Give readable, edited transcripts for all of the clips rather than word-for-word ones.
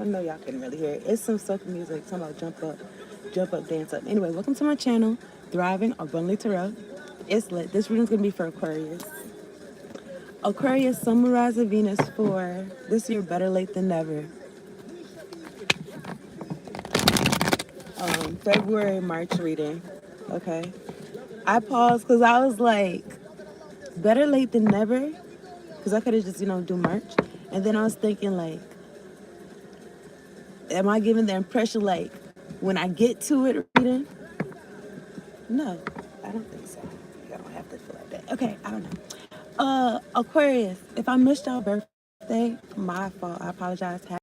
I know y'all can really hear it. It's some soca music, talking about jump up, dance up. Anyway, welcome to my channel, Thriving Abundantly Tarot. It's lit. This reading's gonna be for Aquarius. Aquarius, Sun, Moon, Rise, and Venus for this year, better late than never. February, March reading. Okay. I paused because I was like, better late than never, because I could have just, do March. And then I was thinking, like, am I giving the impression, like, when I get to it reading? No, I don't think so. I don't have to feel like that. Okay, I don't know. Aquarius, if I missed y'all birthday, my fault. I apologize. Happy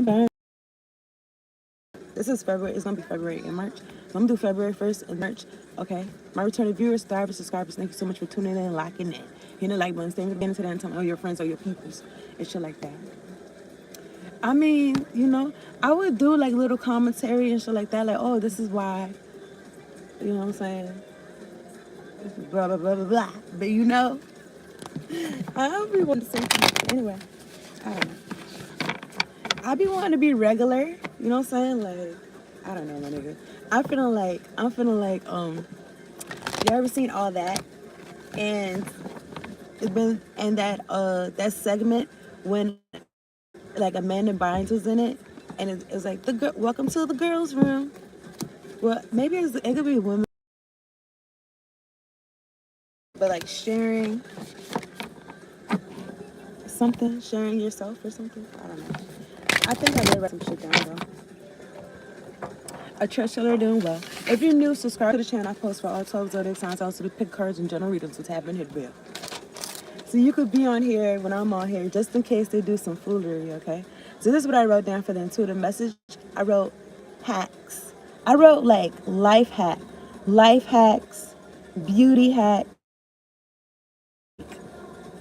birthday. This is February. It's going to be February and March. So I'm going to do February 1st and March. Okay. My returning viewers, thrivers, subscribers, thank you so much for tuning in and locking in. You know, like, when staying beginning to that and telling all your friends or your peoples and shit like that. I mean, I would do like little commentary and shit like that. Like, oh, this is why. You know what I'm saying? Blah, blah, blah, blah, blah. But I don't be wanting to say something. Anyway, I don't know. I be wanting to be regular. You know what I'm saying? Like, I don't know, my nigga. I'm feeling like, you ever seen All That? And it's been, and that segment when, like, Amanda Bynes was in it, and it was like, welcome to the girls' room. Well, maybe it could be women, but like sharing something, sharing yourself or something. I don't know. I think I did write some shit down though. I trust y'all are doing well. If you're new, subscribe to the channel. I post for all 12 zodiac signs. I also do pick cards and general readings, so tap in, hit bell. So you could be on here when I'm on here, just in case they do some foolery, okay? So this is what I wrote down for the intuitive message. I wrote hacks. I wrote like life hacks, beauty hack,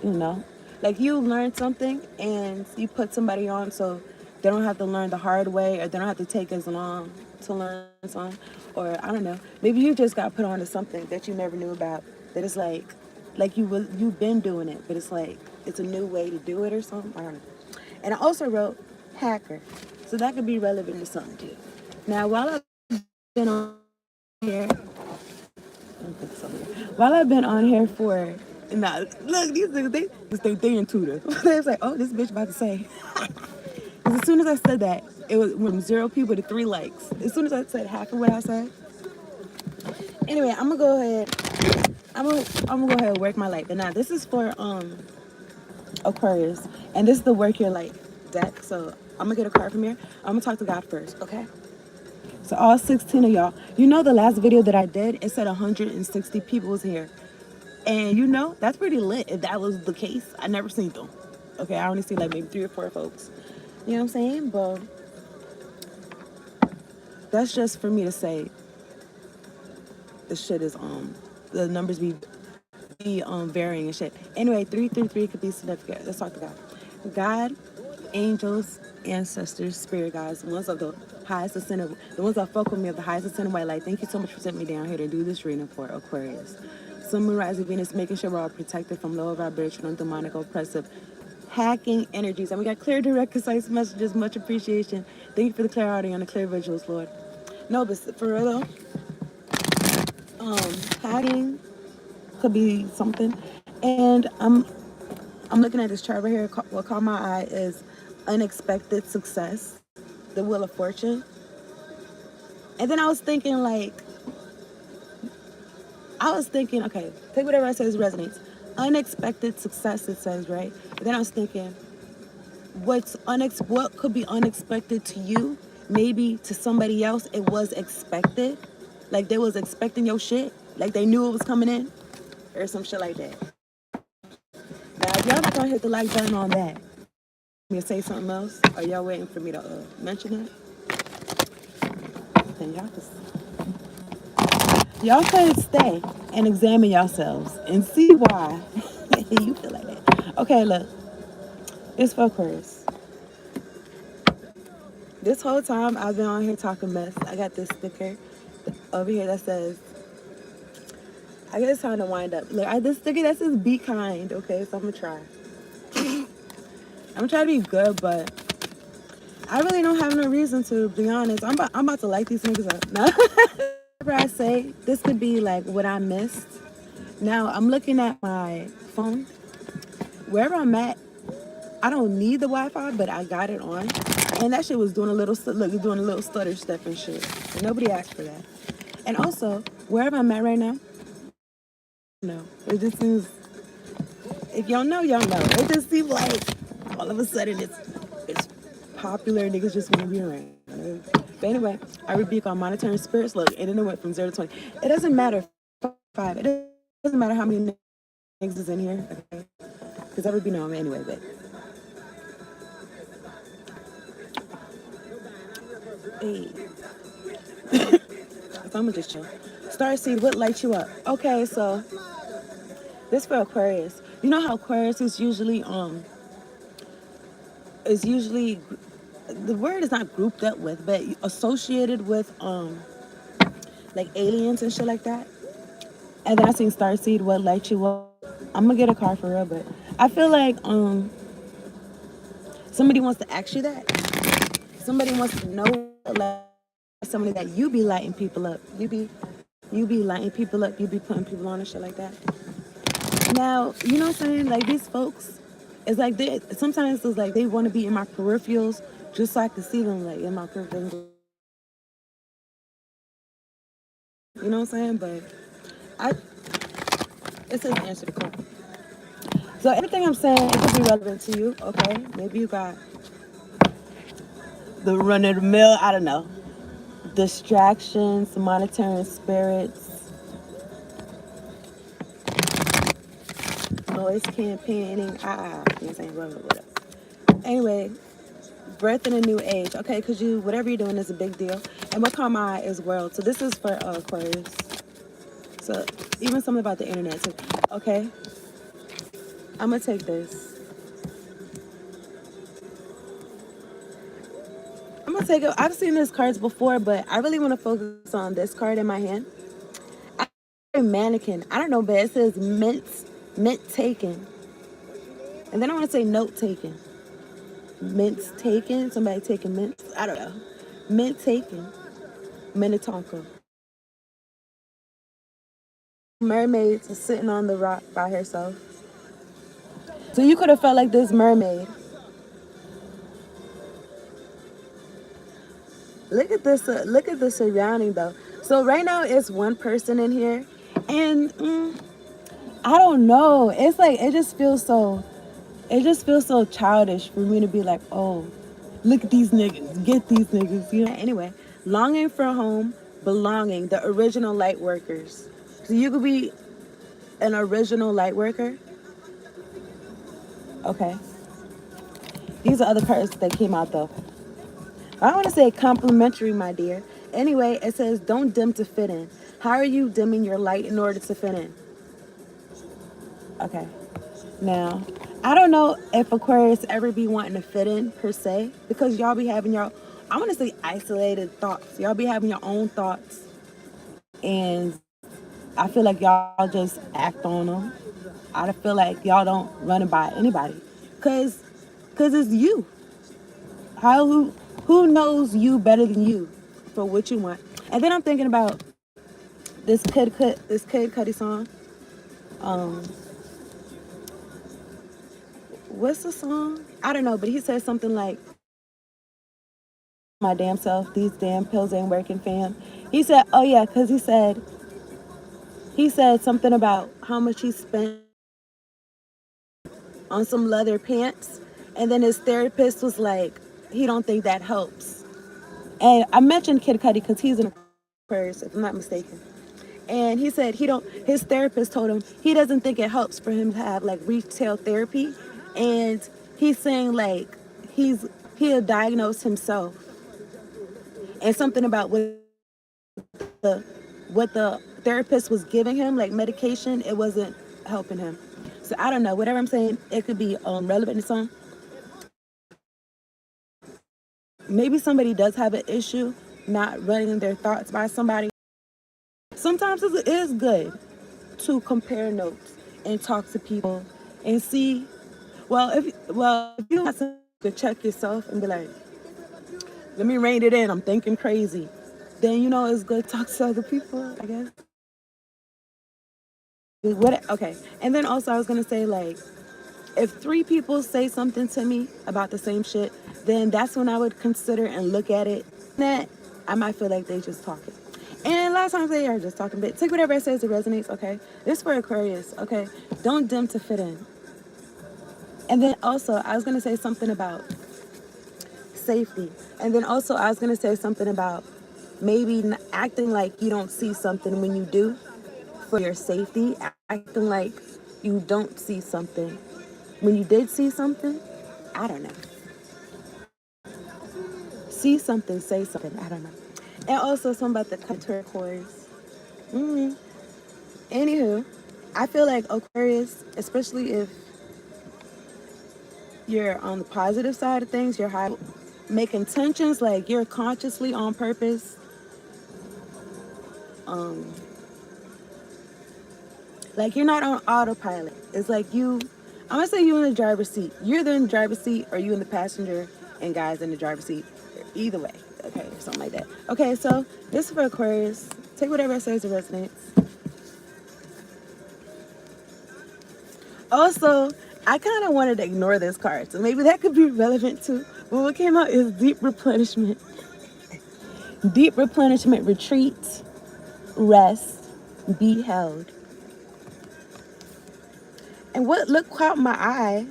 you know. Like, you learn something and you put somebody on so they don't have to learn the hard way, or they don't have to take as long to learn something. Or I don't know, maybe you just got put on to something that you never knew about, that is like you've been doing it, but it's like it's a new way to do it or something. I don't know. And I also wrote hacker, so that could be relevant to something too. Now, while I've been on here, while I've been on here for, now look, these niggas, they intuitive. They was like, oh, this bitch about to say. Because as soon as I said that, it was from 0 people to 3 likes. As soon as I said half of what I said. Anyway, I'm gonna go ahead. I'm gonna go ahead and work my life. And now this is for Aquarius, and this is the Work Your Life deck. So I'm gonna get a card from here. I'm gonna talk to God first, okay? So all 16 of y'all, the last video that I did, it said 160 people was here. And that's pretty lit. If that was the case, I never seen them. Okay, I only see like maybe 3 or 4 folks. You know what I'm saying? But that's just for me to say the shit is the numbers be varying and shit. Anyway, 333 could be significant. Let's talk to God. God, angels, ancestors, spirit guides, the ones of the highest ascendant, the ones that fuck with me of the highest ascendant white light. Thank you so much for sending me down here to do this reading for Aquarius. Sun, Moon, Rising, Venus, making sure we're all protected from lower vibrational, demonic, oppressive, hacking energies. And we got clear, direct, concise messages. Much appreciation. Thank you for the clear audio and the clear visuals, Lord. No, but for real though, hacking could be something. And I'm looking at this chart right here. What caught my eye is unexpected success, the Wheel of Fortune. And then I was thinking, okay, take whatever I say resonates. Unexpected success, it says, right? And then I was thinking, what could be unexpected to you, maybe to somebody else it was expected. Like, they was expecting your shit. Like, they knew it was coming in. Or some shit like that. Now, if y'all not gonna hit the like button on that, me to say something else, or y'all waiting for me to mention it? Then y'all could stay and examine yourselves and see why you feel like that. Okay, look, it's for Aquarius. This whole time I've been on here talking mess. I got this sticker over here that says, I guess it's time to wind up. Look, this sticker that says be kind, okay, so I'm gonna try. I'm trying to be good, but I really don't have no reason to be honest. I'm about to light these niggas up. No. Whatever I say, this could be like what I missed. Now I'm looking at my phone. Wherever I'm at, I don't need the Wi-Fi, but I got it on. And that shit was doing a little, look, it's doing a little stutter step and shit. And nobody asked for that. And also, wherever I'm at right now, no, it just seems, if y'all know, y'all know. It just seems like all of a sudden it's popular. Niggas just want to be around. But anyway, I rebuke all monitoring spirits. Look, and then it went from 0 to 20. It doesn't matter 5. It doesn't matter how many niggas is in here. Okay? Because I rebuke them anyway, but. Hey. So I'm gonna just chill. Starseed, what lights you up? Okay, so this for Aquarius. You know how Aquarius is usually the word is not grouped up with, but associated with like aliens and shit like that. And then I seen Starseed, what lights you up? I'm gonna get a card for real, but I feel like somebody wants to ask you that. Somebody wants to know, like, somebody that you be lighting people up. You be lighting people up. You be putting people on and shit like that. Now, you know what I'm saying? Like, these folks, it's like sometimes it's like they want to be in my peripherals just so I can see them, like, in my peripherals. You know what I'm saying? But it says answer the call. So everything I'm saying, it could be relevant to you, okay? Maybe you got the run of the mill, I don't know. Distractions, monitoring spirits, noise campaigning, you know what I'm saying? Whatever. Anyway, birth in a new age, okay? Because whatever you're doing is a big deal. And what caught my eye is world. So this is for Aquarius. So even something about the internet too. Okay, I'm gonna take this. I'm gonna take it. I've seen these cards before, but I really want to focus on this card in my hand. A mannequin. I don't know, but it says mint taken. And then I want to say note taken. Mints taken. Somebody taking mints. I don't know. Mint taken. Minnetonka. Mermaid sitting on the rock by herself. So you could have felt like this mermaid. Look at this. Look at the surrounding though. So right now it's one person in here, and I don't know. It's like it just feels so childish for me to be like, oh, look at these niggas, get these niggas. You know. Anyway, longing for home, belonging. The original light workers. So you could be an original light worker. Okay. These are other cards that came out though. I want to say complimentary, my dear. Anyway, it says don't dim to fit in. How are you dimming your light in order to fit in? Okay. Now, I don't know if Aquarius ever be wanting to fit in per se, because y'all be having I want to say isolated thoughts. Y'all be having your own thoughts, and I feel like y'all just act on them. I feel like y'all don't run it by anybody, cause it's you. Who knows you better than you for what you want? And then I'm thinking about this Kid Cudi song. What's the song? I don't know, but he said something like, "My damn self, these damn pills ain't working, fam." He said, "Oh yeah," because he said something about how much he spent on some leather pants, and then his therapist was like, he don't think that helps. And I mentioned Kid Cudi because he's an Aquarius, if I'm not mistaken. And he said his therapist told him he doesn't think it helps for him to have like retail therapy. And he's saying like he'll diagnose himself. And something about what the therapist was giving him, like medication, it wasn't helping him. So I don't know, whatever I'm saying, it could be relevant to some. Maybe somebody does have an issue not running their thoughts by somebody. Sometimes it is good to compare notes and talk to people and see If you want to check yourself and be like, let me rein it in, I'm thinking crazy, then it's good to talk to other people, I guess. Okay. And then also I was gonna say, like, if three people say something to me about the same shit, then that's when I would consider and look at it. That I might feel like they just talking. And a lot of times they are just talking, but take whatever it says that resonates, okay? This for Aquarius, okay? Don't dim to fit in. And then also, I was gonna say something about safety. And then also, I was gonna say something about maybe acting like you don't see something when you do for your safety, acting like you don't see something when you did see something. I don't know. See something, say something. I don't know. And also something about the turquoise. Mm-hmm. Anywho, I feel like Aquarius, especially if you're on the positive side of things, you're high, make intentions, like you're consciously on purpose. Like you're not on autopilot. It's like I'm gonna say you in the driver's seat. You're either in the driver's seat or you in the passenger and guys in the driver's seat. Either way, okay, or something like that. Okay, so this is for Aquarius. Take whatever it says that resonates. Also, I kind of wanted to ignore this card, so maybe that could be relevant too. But what came out is deep replenishment. Deep replenishment, retreat, rest, be held. And what caught my eye,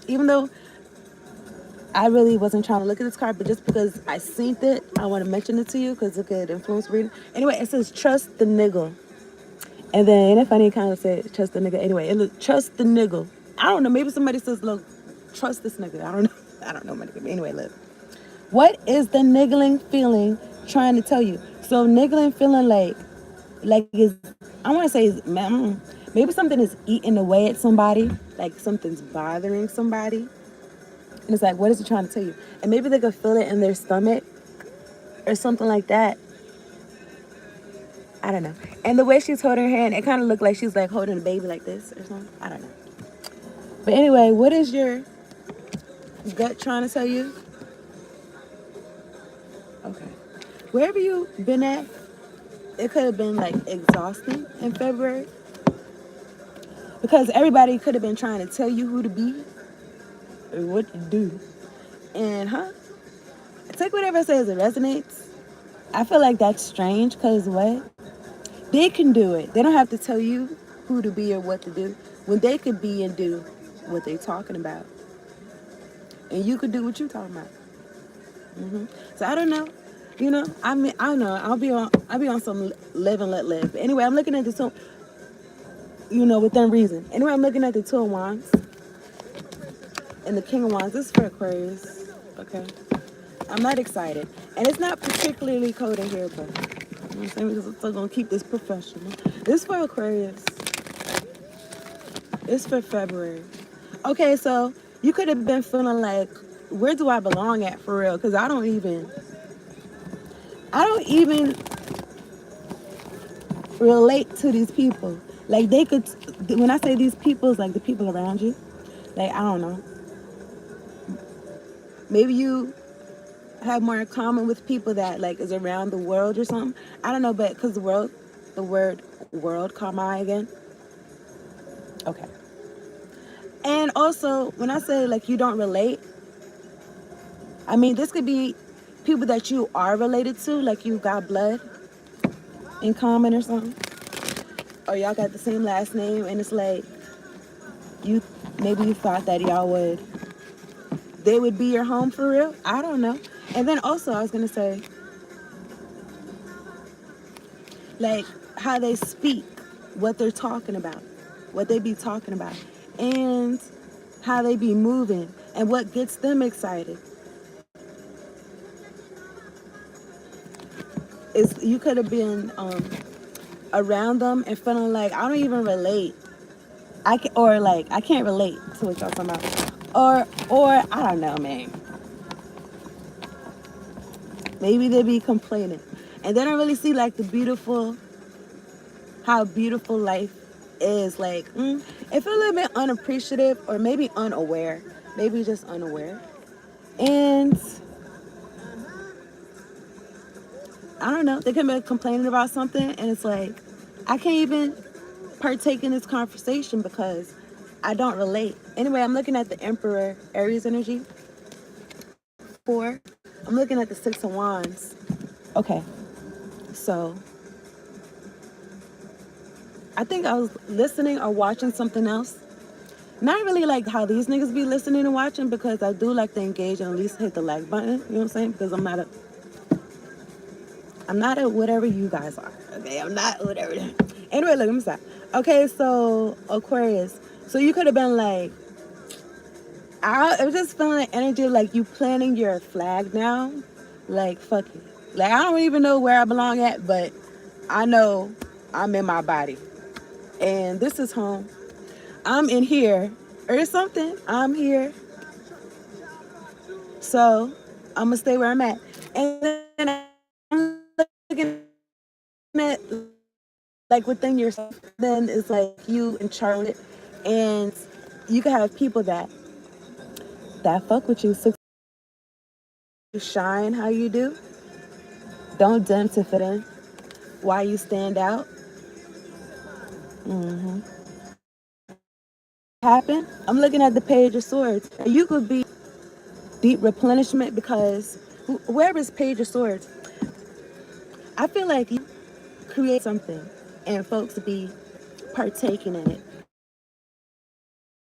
even though I really wasn't trying to look at this card, but just because I seen it, I want to mention it to you because it could influence reading. Anyway, it says trust the niggle. And then, ain't it funny, kind of said trust the nigga. Anyway, trust the niggle. I don't know. Maybe somebody says, look, trust this nigga. I don't know. I don't know. Anyway, look. What is the niggling feeling trying to tell you? So niggling feeling like is, I want to say is, maybe something is eating away at somebody, like something's bothering somebody. And it's like, what is it trying to tell you? And maybe they could feel it in their stomach or something like that. I don't know. And the way she's holding her hand, it kind of looked like she's like holding a baby like this or something. I don't know. But anyway, what is your gut trying to tell you? Okay. Wherever you've been at, it could have been like exhausting in February. Because everybody could have been trying to tell you who to be or what to do. And take whatever it says it resonates. I feel like that's strange because what? They can do it. They don't have to tell you who to be or what to do when they could be and do what they're talking about. And you could do what you're talking about. So I don't know. I mean, I don't know. I'll be on some live and let live. But anyway, I'm looking at the two, within reason. Anyway, I'm looking at the Two of Wands and the King of Wands. This is for Aquarius. Okay. I'm not excited. And it's not particularly cold in here, but I'm still going to keep this professional. This is for Aquarius. It's for February. Okay, so you could have been feeling like, where do I belong at for real? Because I don't even relate to these people. Like they could, when I say these people, it's like the people around you. Like, I don't know. Maybe you have more in common with people that like is around the world or something. I don't know, but because the word world caught my eye again. Okay. And also, when I say like you don't relate, I mean this could be people that you are related to, like you got blood in common or something, or y'all got the same last name, and it's like maybe you thought that they would be your home for real. I don't know. And then also I was gonna say, like how they speak, what they're talking about, what they be talking about, and how they be moving, and what gets them excited. Is you could have been around them and feeling like I don't even relate. I can't relate to what y'all talking about, or I don't know, man. Maybe they be complaining, and they don't really see like how beautiful life is like, it feel a little bit unappreciative or maybe unaware. Maybe just unaware. And I don't know, they can be complaining about something and it's like, I can't even partake in this conversation because I don't relate. Anyway, I'm looking at the Emperor Aries energy. 4. I'm looking at the 6 of Wands. Okay, so I think I was listening or watching something else. Not really like how these niggas be listening and watching, because I do like to engage and at least hit the like button. You know what I'm saying? Because I'm not a whatever you guys are. Okay, I'm not whatever. Anyway, look, let me stop. Okay, so Aquarius. So you could have been like, I was just feeling the energy of like you planting your flag now. Like, fuck it. Like, I don't even know where I belong at, but I know I'm in my body. And this is home. I'm in here or something. I'm here. So I'm gonna stay where I'm at. And then I'm looking at like within yourself, then it's like you and Charlotte, and you can have people that fuck with you. So you shine how you do. Don't dim to fit in. Why you stand out. Happen. I'm looking at the Page of Swords. You could be deep replenishment because whoever is Page of Swords, I feel like you create something and folks be partaking in it.